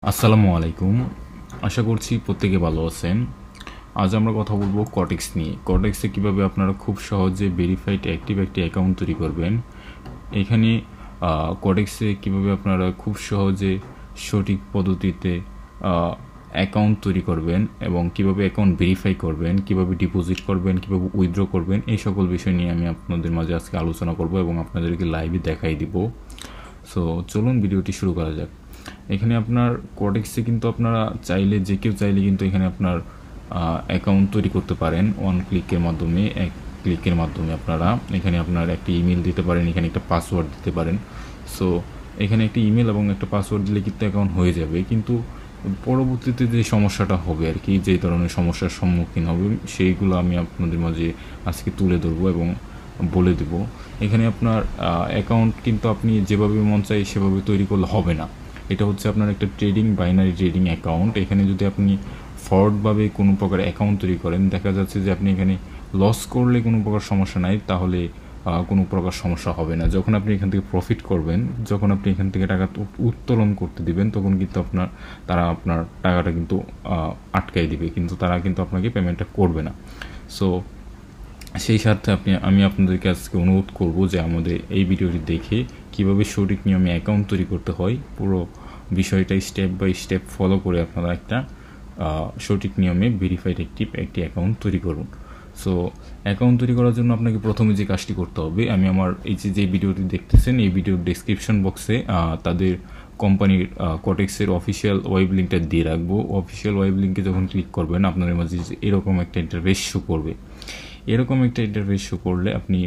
আসসালামু আলাইকুম। আশা করছি প্রত্যেকে ভালো আছেন। আজ আমরা কথা বলবো কটেক্স নিয়ে। কটেক্সে কিভাবে আপনারা খুব সহজে ভেরিফাইড অ্যাক্টিভ একটি অ্যাকাউন্ট তৈরি করবেন। এখানে কটেক্সে কিভাবে আপনারা খুব সহজে সঠিক পদ্ধতিতে অ্যাকাউন্ট তৈরি করবেন এবং কিভাবে অ্যাকাউন্ট ভেরিফাই করবেন, কিভাবে ডিপোজিট করবেন, কিভাবে উইথড্র করবেন, এই সকল বিষয় নিয়ে আমি আপনাদের মাঝে আজকে আলোচনা করব এবং আপনাদেরকে লাইভে দেখাই দিব। সো চলুন ভিডিওটি শুরু করা যাক। এখানে আপনার কটেক্সে কিন্তু আপনারা চাইলে যে কেউ চাইলে কিন্তু এখানে আপনার অ্যাকাউন্ট তৈরি করতে পারেন ওয়ান ক্লিকের মাধ্যমে। এক ক্লিকের মাধ্যমে আপনারা এখানে আপনার একটি ইমেল দিতে পারেন, এখানে একটা পাসওয়ার্ড দিতে পারেন। সো এখানে একটি ইমেল এবং একটা পাসওয়ার্ড দিলে কিন্তু অ্যাকাউন্ট হয়ে যাবে, কিন্তু পরবর্তীতে যে সমস্যাটা হবে আর কি, যে ধরনের সমস্যার সম্মুখীন হবে সেইগুলো আমি আপনাদের মাঝে আজকে তুলে ধরবো এবং বলে দেব। এখানে আপনার অ্যাকাউন্ট কিন্তু আপনি যেভাবে মন চাই সেভাবে তৈরি করলে হবে না। এটা হচ্ছে আপনার একটা বাইনারি ট্রেডিং অ্যাকাউন্ট। এখানে যদি আপনি ফ্রডভাবে কোনো প্রকার অ্যাকাউন্ট তৈরি করেন, দেখা যাচ্ছে যে আপনি এখানে লস করলে কোনো প্রকার সমস্যা নাই, তাহলে কোনো প্রকার সমস্যা হবে না। যখন আপনি এখান থেকে প্রফিট করবেন, যখন আপনি এখান থেকে টাকা উত্তোলন করতে দিবেন, তখন কিন্তু তারা আপনার টাকাটা কিন্তু আটকাই দিবে, কিন্তু তারা কিন্তু আপনাকে পেমেন্টটা করবে না। সো সেই সাথে আমি আপনাদেরকে আজকে অনুরোধ করব যে আমাদের এই ভিডিওটি দেখে কিভাবে সঠিক নিয়মে অ্যাকাউন্ট তৈরি করতে হয়, পুরো বিষয়টা স্টেপ বাই স্টেপ ফলো করে আপনারা একটা সঠিক নিয়মে ভেরিফাইড একটি অ্যাকাউন্ট তৈরি করুন। সো অ্যাকাউন্ট তৈরি করার জন্য আপনাকে প্রথমে যে কাজটি করতে হবে, আমি আমার এই যে ভিডিওটি দেখতেছেন এই ভিডিওর ডেসক্রিপশন বক্সে তাদের কোম্পানির কটেক্সের অফিসিয়াল ওয়েব লিঙ্কটা দিয়ে রাখবো। অফিসিয়াল ওয়েব লিঙ্কে যখন ক্লিক করবেন আপনাদের মাঝে এরকম একটা ইন্টারফেস শো করবে। এরকম একটা ইন্টারফেস শো করলে আপনি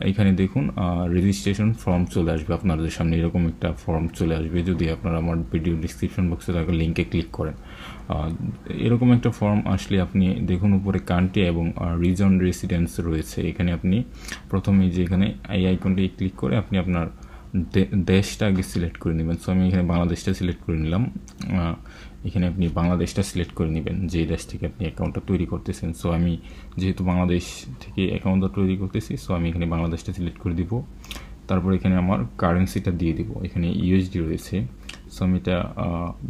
এখানে দেখুন রেজিস্ট্রেশন ফর্ম চলে আসবে আপনাদের সামনে। এরকম একটা ফর্ম চলে আসবে যদি আপনারা আমার ভিডিও ডিসক্রিপশন বক্সে থাকা লিঙ্কে ক্লিক করেন। এরকম একটা ফর্ম আসলে আপনি দেখুন উপরে কান্ট্রি এবং রিজন রেসিডেন্স রয়েছে। এখানে আপনি প্রথমে যে এখানে এই আইকনটি ক্লিক করে আপনি আপনার দেশটা আগে সিলেক্ট করে নেবেন। সো আমি এখানে বাংলাদেশটা সিলেক্ট করে নিলাম। এখানে আপনি বাংলাদেশটা সিলেক্ট করে নেবেন, যে দেশ থেকে আপনি অ্যাকাউন্টটা তৈরি করতেছেন। সো আমি যেহেতু বাংলাদেশ থেকে অ্যাকাউন্টটা তৈরি করতেছি, সো আমি এখানে বাংলাদেশটা সিলেক্ট করে দিব। তারপর এখানে আমার কারেন্সিটা দিয়ে দিব। এখানে ইউএসডি রয়েছে, সো আমি এটা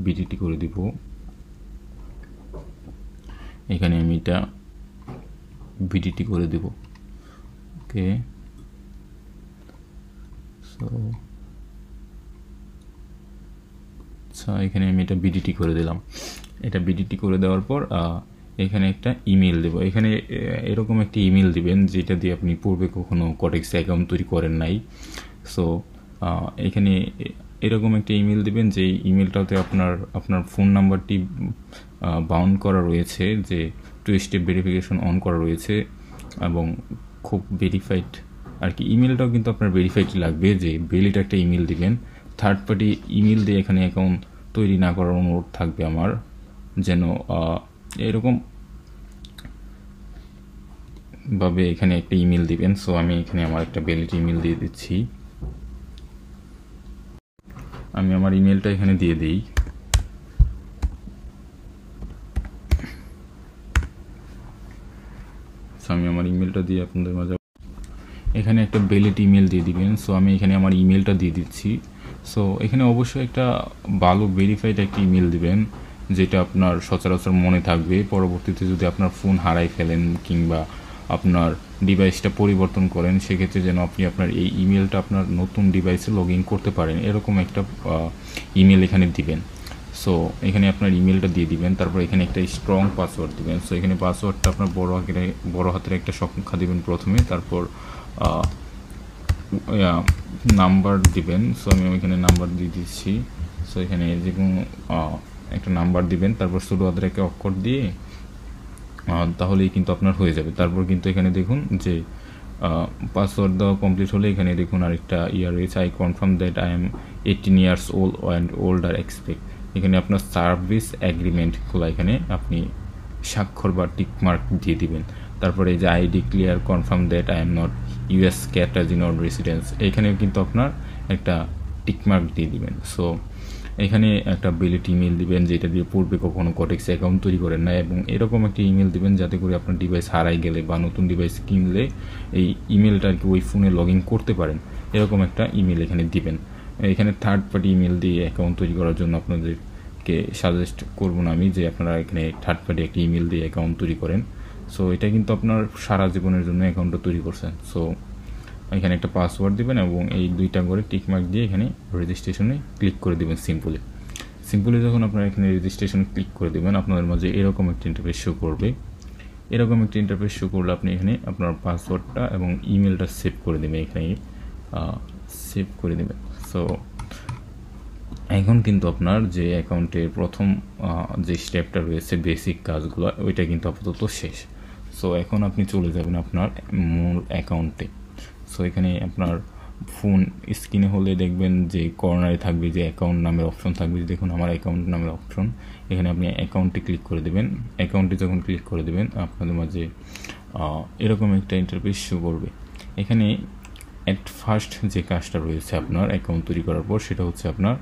বিডিটি করে দিব। এখানে আমি এটা বিডিটি করে দেব। ওকে, সো আচ্ছা, এখানে আমি এটা বিডিটি করে দিলাম। এটা বিডিটি করে দেওয়ার পর এখানে একটা ইমেল দেব। এখানে এরকম একটা ইমেল দিবেন যেটা দিয়ে আপনি পূর্বে কখনো কটেক্স অ্যাকাউন্ট তৈরি করেন নাই। সো এখানে এরকম একটা ইমেল দিবেন যে ইমেলটাতে আপনার ফোন নাম্বারটি বাউন্ড করা রয়েছে, যে 2 স্টেপ ভেরিফিকেশন অন করা রয়েছে এবং খুব ভেরিফাইড আর কি। ইমেলটাও কিন্তু আপনার ভেরিফাইড লাগবে, যে ভ্যালিড একটা ইমেল দিবেন। থার্ড পার্টি ইমেল দিয়ে এখানে অ্যাকাউন্ট তৈরি না করার অনুরোধ থাকবে আমার, যেন এরকম ভাবে এখানে একটা ইমেল দিবেন। সো আমি এখানে আমার একটা ভ্যালিড ইমেল দিয়ে দিচ্ছি। আমি আমার ইমেলটা এখানে দিয়ে দিই। সো আমি আমার ইমেলটা দিয়ে আপনাদের মাঝে এখানে একটা ভ্যালিড ইমেল দিয়ে দিবেন। সো আমি এখানে আমার ইমেলটা দিয়ে দিচ্ছি। সো এখানে অবশ্যই একটা ভালো ভেরিফাইড একটা ইমেল দিবেন, যেটা আপনার সচরাচর মনে থাকবে। পরবর্তীতে যদি আপনার ফোন হারাই ফেলেন কিংবা আপনার ডিভাইসটা পরিবর্তন করেন, সেক্ষেত্রে যেন আপনি আপনার এই ইমেলটা আপনার নতুন ডিভাইসে লগ ইন করতে পারেন, এরকম একটা ইমেল এখানে দিবেন। সো এখানে আপনার ইমেলটা দিয়ে দিবেন। তারপর এখানে একটা স্ট্রং পাসওয়ার্ড দিবেন। সো এখানে পাসওয়ার্ডটা আপনার বড় হাতের একটা সংখ্যা দিবেন প্রথমে, তারপর নাম্বার দিবেন। সো আমি ওইখানে নাম্বার দিয়ে দিচ্ছি। সো এখানে যে কোনো একটা নাম্বার দিবেন, তারপর ছোটো হাতের একটা অক্ষর দিয়ে তাহলেই কিন্তু আপনার হয়ে যাবে। তারপর কিন্তু এখানে দেখুন যে পাসওয়ার্ড দেওয়া কমপ্লিট হলে এখানে দেখুন আরেকটা রয়েছে, I confirm that I M 18 years old and older expect. এখানে আপনার সার্ভিস অ্যাগ্রিমেন্ট খোলা, এখানে আপনি স্বাক্ষর বা টিকমার্ক দিয়ে দিবেন। তারপরে এই যে I declare confirm that I am not US citizen or residence, এখানেও কিন্তু আপনার একটা টিকমার্ক দিয়ে দিবেন। সো এখানে একটা ভ্যালিড ইমেল দিবেন, যেটা দিয়ে পূর্বে কখনো কটেক্স অ্যাকাউন্ট তৈরি করেন না, এবং এরকম একটা ইমেল দিবেন যাতে করে আপনার ডিভাইস হারাই গেলে বা নতুন ডিভাইস কিনলে এই ইমেলটা আর কি ওই ফোনে লগ ইন করতে পারেন, এরকম একটা ইমেল এখানে দিবেন। এখানে থার্ড পার্টি ইমেল দিয়ে অ্যাকাউন্ট তৈরি করার জন্য আপনাদেরকে সাজেস্ট করবো না আমি যে আপনারা এখানে থার্ড পার্টি একটি ইমেল দিয়ে অ্যাকাউন্ট তৈরি করেন। সো এটা কিন্তু আপনার সারা জীবনের জন্য অ্যাকাউন্টটা তৈরি করছেন। সো এখানে একটা পাসওয়ার্ড দিবেন এবং এই 2টা করে টিকমার্ক দিয়ে এখানে রেজিস্ট্রেশনে ক্লিক করে দেবেন। সিম্পলি যখন আপনারা এখানে রেজিস্ট্রেশন ক্লিক করে দেবেন আপনাদের মাঝে এরকম একটা ইন্টারফেস শো করবে। এরকম একটা ইন্টারফেস শো করলে আপনি এখানে আপনার পাসওয়ার্ডটা এবং ইমেলটা সেভ করে দেবেন, এখানে সেভ করে দেবেন। সো এখন কিন্তু আপনার যে অ্যাকাউন্টের প্রথম যে স্টেপটা রয়েছে বেসিক কাজগুলো ওইটা কিন্তু আপাতত শেষ। সো এখন আপনি চলে যাবেন আপনার মূল অ্যাকাউন্টে। সো এখানে আপনার ফোন স্ক্রিনে হলে দেখবেন যে কর্নারে থাকবে যে অ্যাকাউন্ট নামের অপশন থাকবে, দেখুন আমার অ্যাকাউন্ট নামের অপশন, এখানে আপনি অ্যাকাউন্টে ক্লিক করে দেবেন। অ্যাকাউন্টে যখন ক্লিক করে দেবেন আপনাদের মাঝে এরকম একটা ইন্টারফেস শো করবে। এখানে অ্যাট ফার্স্ট যে কাজটা রয়েছে আপনার অ্যাকাউন্ট তৈরি করার পর সেটা হচ্ছে আপনার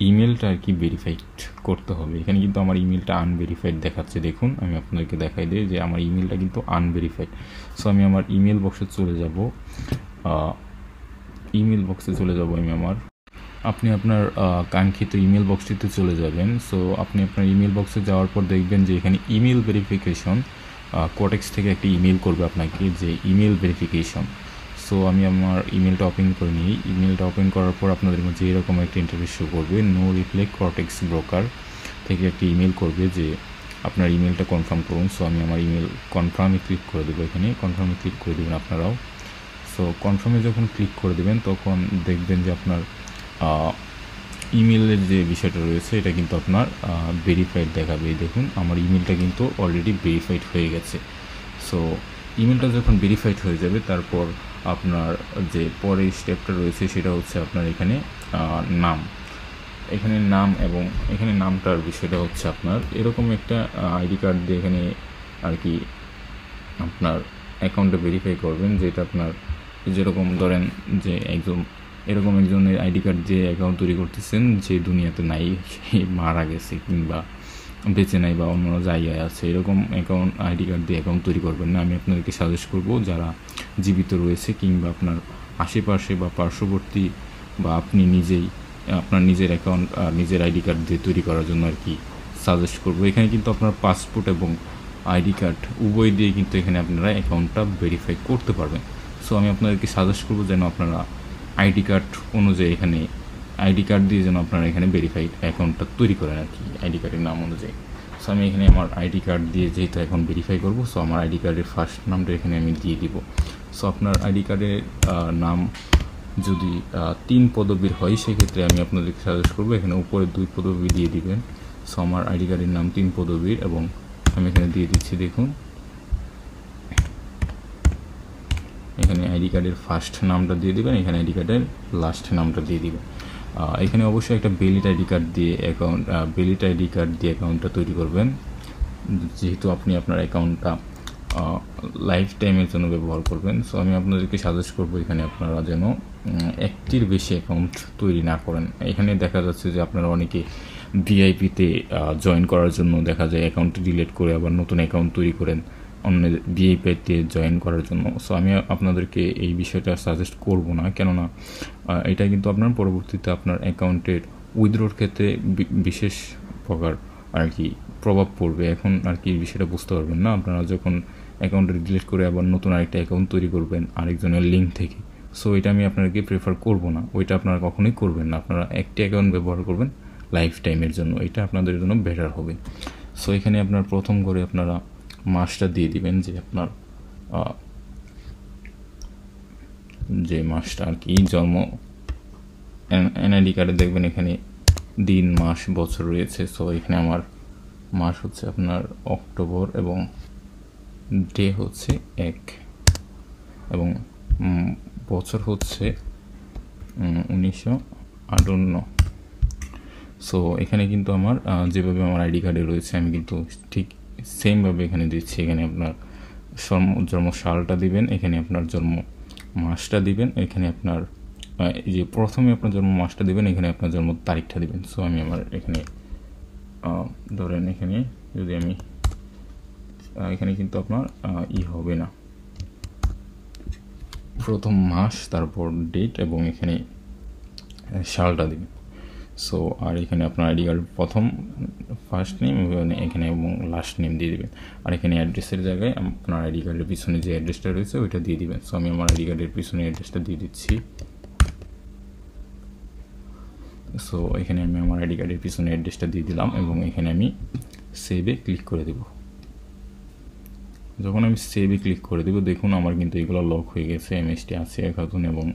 ইমেলটা আর কি ভেরিফাইড করতে হবে। এখানে কিন্তু আমার ইমেলটা আনভেরিফাইড দেখাচ্ছে, দেখুন আমি আপনাদেরকে দেখাই দিই যে আমার ইমেলটা কিন্তু আনভেরিফাইড। সো আমি আমার ইমেল বক্সে চলে যাব, আমি আমার আপনি আপনার কাঙ্ক্ষিত ইমেল বক্সটিতে চলে যাবেন। সো আপনি আপনার ইমেল বক্সে যাওয়ার পর দেখবেন যে এখানে ইমেল ভেরিফিকেশন কোটেক্স থেকে একটি ইমেল করবে আপনাকে, যে ইমেল ভেরিফিকেশন। সো আমি আমার ইমেলটা ওপেন করে নিই। ইমেলটা ওপেন করার পর আপনাদের মধ্যে এরকম একটা ইন্টারফেস শো করবে, নো রিপ্লাই কোটেক্স ব্রোকার থেকে একটি ইমেল করবে যে আপনার ইমেলটা কনফার্ম করুন। সো আমি আমার ইমেল কনফার্মে ক্লিক করে দেবো, এখানে কনফার্মে ক্লিক করে দেবেন আপনারাও। সো কনফার্মে যখন ক্লিক করে দেবেন তখন দেখবেন যে আপনার ইমেলের যে বিষয়টা রয়েছে এটা কিন্তু আপনার ভেরিফাইড দেখাবে। দেখুন আমার ইমেলটা কিন্তু অলরেডি ভেরিফাইড হয়ে গেছে। সো ইমেলটা যখন ভেরিফাইড হয়ে যাবে তারপর আপনার যে পরের স্টেপটা রয়েছে সেটা হচ্ছে আপনার এখানে নাম, এখানে নাম এবং এখানে নামটার বিষয়টা হচ্ছে আপনার এরকম একটা আইডি কার্ড দিয়ে এখানে আর কি আপনার অ্যাকাউন্টটা ভেরিফাই করবেন, যেটা আপনার যেরকম ধরেন যে এরকম একজনের আইডি কার্ড দিয়ে অ্যাকাউন্ট তৈরি করতেছেন যে দুনিয়াতে নাই, সে মারা গেছে কিংবা বেঁচে নাই বা অন্য জায়গায় আছে, এরকম অ্যাকাউন্ট আইডি কার্ড দিয়ে অ্যাকাউন্ট তৈরি করবেন না। আমি আপনাদেরকে সাজেস্ট করব যারা জীবিত রয়েছে কিংবা আপনার আশেপাশে বা পার্শ্ববর্তী বা আপনি নিজেই আপনার নিজের অ্যাকাউন্ট নিজের আইডি কার্ড দিয়ে তৈরি করার জন্য আর কি সাজেস্ট করব। এখানে কিন্তু আপনার পাসপোর্ট এবং আইডি কার্ড উভয় দিয়ে কিন্তু এখানে আপনারা অ্যাকাউন্টটা ভেরিফাই করতে পারবেন। সো আমি আপনাদেরকে সাজেস্ট করবো যেন আপনারা আইডি কার্ড অনুযায়ী এখানে আইডি কার্ড দিয়ে যেন আপনারা এখানে ভেরিফাইড অ্যাকাউন্টটা তৈরি করেন আর কি, আইডি কার্ডের নাম অনুযায়ী। সো আমি এখানে আমার আইডি কার্ড দিয়ে যেহেতু এখন ভেরিফাই করব, সো আমার আইডি কার্ডের ফার্স্ট নামটা এখানে আমি দিয়ে দিব। সো আপনার আইডি কার্ডের নাম যদি 3 পদবীর হয় সেক্ষেত্রে আমি আপনাদেরকে সাজেস্ট করবো এখানে উপরে 2 পদবী দিয়ে দিবেন। সো আমার আইডি কার্ডের নাম 3 পদবীর এবং আমি এখানে দিয়ে দিচ্ছি, দেখুন এখানে আইডি কার্ডের ফার্স্ট নামটা দিয়ে দিবেন, এখানে আইডি কার্ডের লাস্ট নামটা দিয়ে দিবেন। এখানে অবশ্যই একটা ভ্যালিড আইডি কার্ড দিয়ে অ্যাকাউন্টটা তৈরি করবেন, যেহেতু আপনি আপনার অ্যাকাউন্টটা লাইফ টাইমের জন্য ব্যবহার করবেন। সো আমি আপনাদেরকে সাজেস্ট করবো এখানে আপনারা যেন একটির বেশি অ্যাকাউন্ট তৈরি না করেন। এখানে দেখা যাচ্ছে যে আপনারা অনেকে ভিআইপিতে জয়েন করার জন্য দেখা যায় অ্যাকাউন্ট ডিলিট করে আবার নতুন অ্যাকাউন্ট তৈরি করেন অন্য ভিআইপিতে জয়েন করার জন্য। সো আমি আপনাদেরকে এই বিষয়টা সাজেস্ট করব না, কেননা এটা কিন্তু আপনার পরবর্তীতে আপনার অ্যাকাউন্টের উইথড্রোর ক্ষেত্রে বিশেষ প্রকার আর কি প্রভাব পড়বে। এখন আর কি বিষয়টা বুঝতে পারবেন না আপনারা যখন অ্যাকাউন্টটা ডিলিট করে আবার নতুন আরেকটা অ্যাকাউন্ট তৈরি করবেন আরেকজনের লিঙ্ক থেকে। সো এটা আমি আপনাদেরকে প্রেফার করব না, ওইটা আপনারা কখনোই করবেন না। আপনারা একটি অ্যাকাউন্ট ব্যবহার করবেন লাইফ টাইমের জন্য, এটা আপনাদের জন্য বেটার হবে। সো এখানে আপনার প্রথম করে আপনারা মাসটা দিয়ে দিবেন, যে আপনার যে মাসটা আর কি জন্ম এনআইডি কার্ডে দেখবেন এখানে দিন মাস বছর রয়েছে। সো এখানে আমার মাস হচ্ছে আপনার অক্টোবর এবং ডে হচ্ছে 1 এবং বছর হচ্ছে 1958। সো এখানে কিন্তু আমার যেভাবে আমার আইডি কার্ডে রয়েছে আমি কিন্তু ঠিক সেমভাবে এখানে দিচ্ছি। এখানে আপনার জন্ম সালটা দিবেন, এখানে আপনার জন্ম মাসটা দিবেন, এখানে আপনার এই যে প্রথমে আপনার জন্ম মাসটা দিবেন, এখানে আপনার জন্ম তারিখটা দিবেন। সো আমি আমার এখানে ধরেন এখানে যদি আমি এখানে কিন্তু আপনার হবে না, প্রথম মাস তারপর ডেট এবং এখানে সালটা দিবেন। সো আর এখানে আপনার আইডি কার্ড প্রথম ফার্স্ট নেম এখানে এবং লাস্ট নেম দিয়ে দেবেন। আর এখানে অ্যাড্রেসের জায়গায় আপনার আইডি কার্ডের পিছনে যে অ্যাড্রেসটা রয়েছে ওইটা দিয়ে দিবেন। সো আমি আমার আইডি কার্ডের পিছনে অ্যাড্রেসটা দিয়ে দিচ্ছি। সো এখানে আমি আমার আইডি কার্ডের পিছনে অ্যাড্রেসটা দিয়ে দিলাম এবং এখানে আমি সেভে ক্লিক করে দেব। যখন আমি সেভে ক্লিক করে দেবো দেখুন আমার কিন্তু এগুলো লক হয়ে গেছে। এমএসটি আসিয়া খাতুন এবং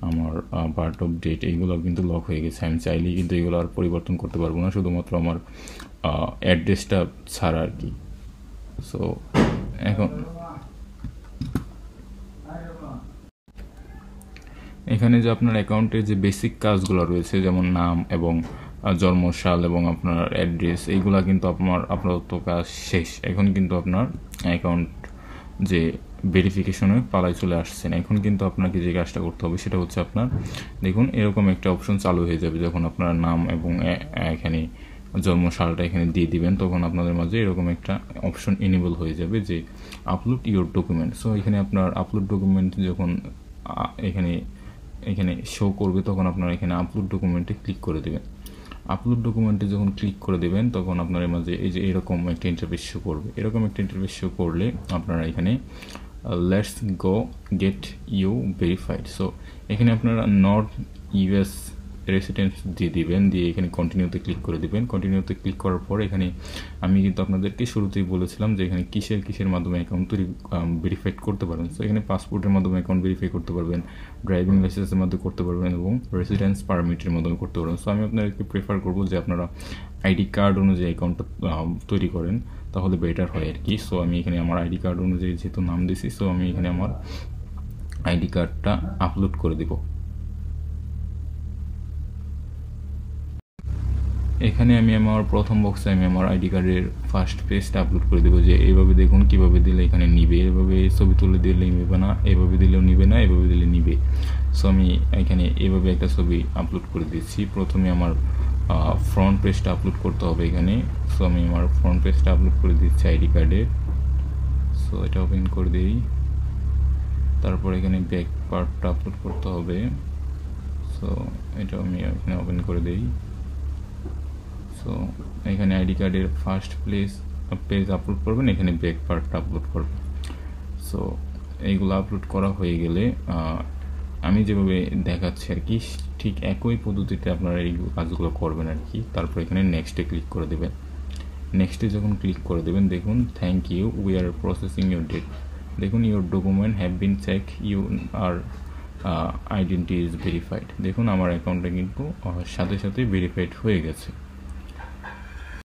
আমার পার্ট অফ ডেট এইগুলো কিন্তু লক হয়ে গেছে। আমি চাইলেই কিন্তু এগুলো আর পরিবর্তন করতে পারবো না, শুধুমাত্র আমার অ্যাড্রেসটা ছাড়া আর কি। সো এখন এখানে যে আপনার অ্যাকাউন্টের যে বেসিক কাজগুলো রয়েছে যেমন নাম এবং জন্মসাল এবং আপনার অ্যাড্রেস এইগুলা কিন্তু আপাতত কাজ শেষ। এখন কিন্তু আপনার অ্যাকাউন্ট যে ভেরিফিকেশনে পালায় চলে আসছেন। এখন কিন্তু আপনাকে যে কাজটা করতে হবে সেটা হচ্ছে আপনার দেখুন এরকম একটা অপশন চালু হয়ে যাবে। যখন আপনার নাম এবং এখানে জন্মসালটা এখানে দিয়ে দিবেন তখন আপনাদের মাঝে এরকম একটা অপশন এনেবল হয়ে যাবে যে আপলোড ইউর ডকুমেন্ট। সো এখানে আপনার আপলোড ডকুমেন্ট যখন এখানে শো করবে তখন আপনারা এখানে আপলোড ডকুমেন্টে ক্লিক করে দেবেন। আপলোড ডকুমেন্টে যখন ক্লিক করে দেবেন তখন আপনার মাঝে এই যে এরকম একটা ইন্টারফেস শো করবে। এরকম একটা ইন্টারফেস শো করলে আপনারা এখানে let's go get you verified. So এখানে আপনারা নট ইউএস রেসিডেন্স দিয়ে দিবেন, দিয়ে এখানে কন্টিনিউতে ক্লিক করে দিবেন। কন্টিনিউতে ক্লিক করার পর এখানে আমি কিন্তু আপনাদেরকে শুরুতেই বলেছিলাম যে এখানে কিসের মাধ্যমে অ্যাকাউন্ট ভেরিফাইড করতে পারবেন। সো এখানে পাসপোর্টের মাধ্যমে অ্যাকাউন্ট ভেরিফাই করতে পারবেন, ড্রাইভিং লাইসেন্সের মাধ্যমে করতে পারবেন এবং রেসিডেন্স পারমিটের মাধ্যমে করতে পারবেন। সো আমি আপনাদেরকে প্রেফার করবো যে আপনারা আইডি কার্ড অনুযায়ী অ্যাকাউন্টটা তৈরি করেন, তাহলে বেটার হয় আর কি। সো আমি এখানে আমার আইডি কার্ড অনুযায়ী যেহেতু নাম দিয়েছি, সো আমি এখানে আমার আইডি কার্ডটা আপলোড করে দেব। এখানে আমি আমার প্রথম বক্সে আমি আমার আইডি কার্ডের ফার্স্ট পেজটা আপলোড করে দেবো যে এইভাবে দেখুন কীভাবে দিলে এখানে নিবে, এভাবে ছবি তুলে দিলে নিবে না, এভাবে দিলেও নিবে না, এভাবে দিলে নিবে। সো আমি এখানে এভাবে একটা ছবি আপলোড করে দিচ্ছি। প্রথমে আমার ফ্রন্ট পেজটা আপলোড করতে হবে এখানে। সো আমি আমার ফ্রন্ট পেজটা আপলোড করে দিচ্ছি আইডি কার্ডে। সো এটা ওপেন করে দিই। তারপর এখানে ব্যাক পার্টটা আপলোড করতে হবে। সো এটা আমি এখানে ওপেন করে দিই। সো এখানে আইডি কার্ডের ফার্স্ট পেজ আপলোড করবেন, এখানে ব্যাক পার্টটা আপলোড করবেন। সো এইগুলো আপলোড করা হয়ে গেলে আমি যেভাবে দেখাচ্ছি আর কি ঠিক একই পদ্ধতিতে আপনারা এই কাজগুলো করবেন আর কি। তারপর এখানে নেক্সটে ক্লিক করে দেবেন। নেক্সটে যখন ক্লিক করে দেবেন দেখুন thank you we are processing your date. দেখুন your document have been check you are identity is verified. দেখুন আমার অ্যাকাউন্টটা কিন্তু সাথে সাথে ভেরিফাইড হয়ে গেছে।